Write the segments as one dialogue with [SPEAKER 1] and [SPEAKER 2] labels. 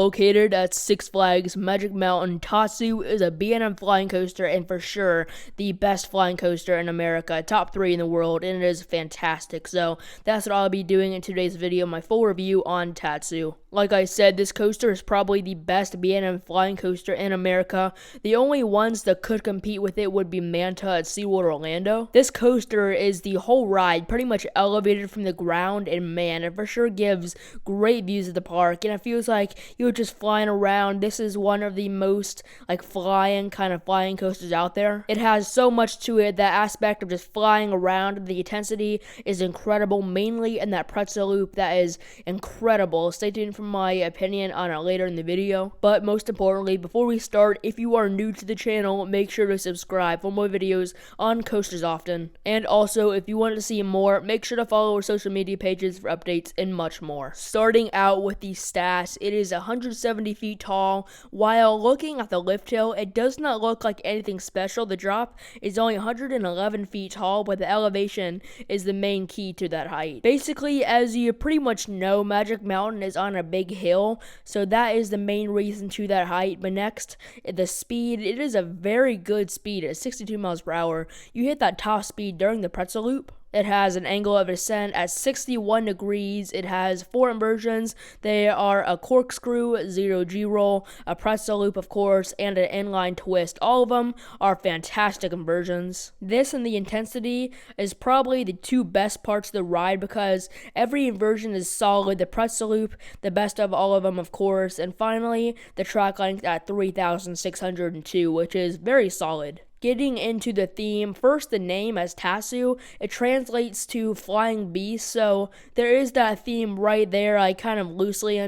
[SPEAKER 1] Located at Six Flags Magic Mountain, Tatsu is a B&M flying coaster and for sure the best flying coaster in America, top 3 in the world, and it is fantastic. So that's what I'll be doing in today's video, my full review on Tatsu. Like I said, this coaster is probably the best B&M flying coaster in America. The only ones that could compete with it would be Manta at SeaWorld Orlando. This coaster is the whole ride pretty much elevated from the ground, and man, it for sure gives great views of the park, and it feels like you're just flying around. This is one of the most flying coasters out there. It has so much to it. That aspect of just flying around, the intensity is incredible, mainly in that pretzel loop. That is incredible. Stay tuned for my opinion on it later in the video. But most importantly, before we start, if you are new to the channel, make sure to subscribe for more videos on coasters often. And also, if you want to see more, make sure to follow our social media pages for updates and much more. Starting out with the stats, it is 170 feet tall. While looking at the lift hill, it does not look like anything special. The drop is only 111 feet tall, but the elevation is the main key to that height. Basically, as you pretty much know, Magic Mountain is on a big hill, so that is the main reason to that height. But next, the speed, it is a very good speed at 62 miles per hour. You hit that top speed during the pretzel loop. It has an angle of ascent at 61 degrees. It has 4 inversions. They are a corkscrew, 0 G-roll, a pretzel loop, of course, and an inline twist. All of them are fantastic inversions. This and the intensity is probably the 2 best parts of the ride because every inversion is solid. The pretzel loop, the best of all of them, of course. And finally, the track length at 3,602, which is very solid. Getting into the theme, first the name as Tatsu, it translates to flying beast, so there is that theme right there, kind of loosely,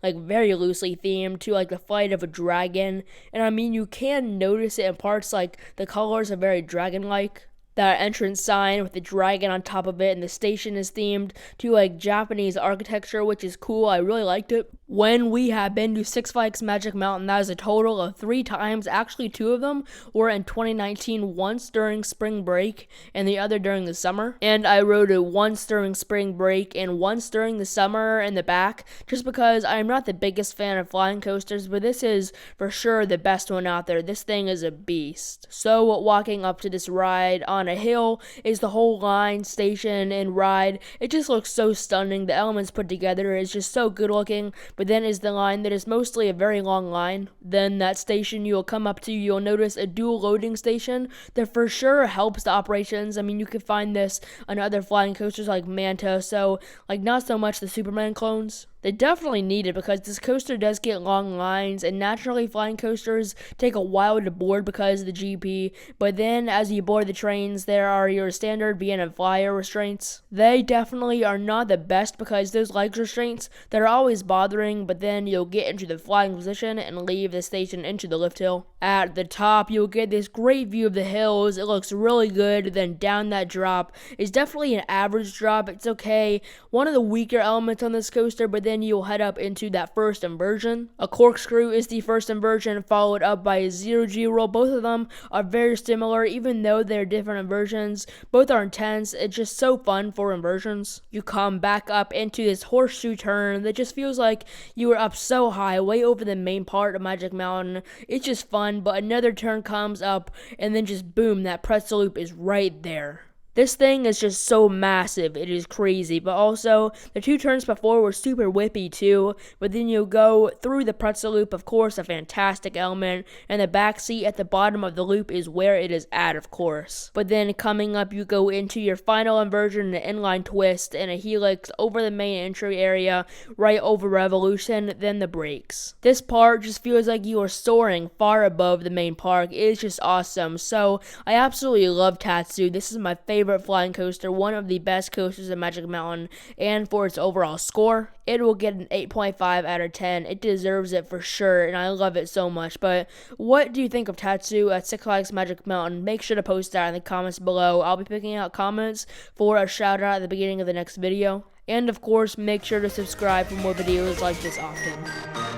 [SPEAKER 1] very loosely themed to the flight of a dragon, and you can notice it in parts, the colors are very dragon-like. That entrance sign with the dragon on top of it, and the station is themed to Japanese architecture, which is cool. I really liked it. When we have been to Six Flags Magic Mountain, that is a total of 3 times. Actually, 2 of them were in 2019, once during spring break and the other during the summer. And I rode it once during spring break and once during the summer in the back, just because I'm not the biggest fan of flying coasters, but this is for sure the best one out there. This thing is a beast. So walking up to this ride on a hill is the whole line, station, and ride. It just looks so stunning. The elements put together is just so good looking. But then is the line that is mostly a very long line. Then that station you'll come up to, you'll notice a dual loading station that for sure helps the operations. You can find this on other flying coasters like Manta, so not so much the Superman clones. They definitely need it because this coaster does get long lines, and naturally flying coasters take a while to board because of the GP, but then as you board the trains, there are your standard B&M Flyer restraints. They definitely are not the best because those leg restraints, they're always bothering, but then you'll get into the flying position and leave the station into the lift hill. At the top, you'll get this great view of the hills. It looks really good. Then down that drop is definitely an average drop. It's okay. One of the weaker elements on this coaster, but then you'll head up into that first inversion. A corkscrew is the first inversion, followed up by a 0 G-roll. Both of them are very similar, even though they're different inversions. Both are intense. It's just so fun for inversions. You come back up into this horseshoe turn that just feels like you were up so high, way over the main part of Magic Mountain. It's just fun, but another turn comes up, and then just boom, that pretzel loop is right there. This thing is just so massive, it is crazy, but also, the 2 turns before were super whippy too, but then you go through the pretzel loop, of course, a fantastic element, and the back seat at the bottom of the loop is where it is at, of course. But then coming up, you go into your final inversion, an inline twist, and a helix over the main entry area, right over Revolution, then the brakes. This part just feels like you are soaring far above the main park. It is just awesome, so I absolutely love Tatsu. This is my favorite flying coaster, one of the best coasters at Magic Mountain, and for its overall score, it will get an 8.5 out of 10. It deserves it for sure, and I love it so much. But what do you think of Tatsu at Six Flags Magic Mountain? Make sure to post that in the comments below. I'll be picking out comments for a shout out at the beginning of the next video. And of course, make sure to subscribe for more videos like this often.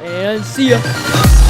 [SPEAKER 1] And see ya!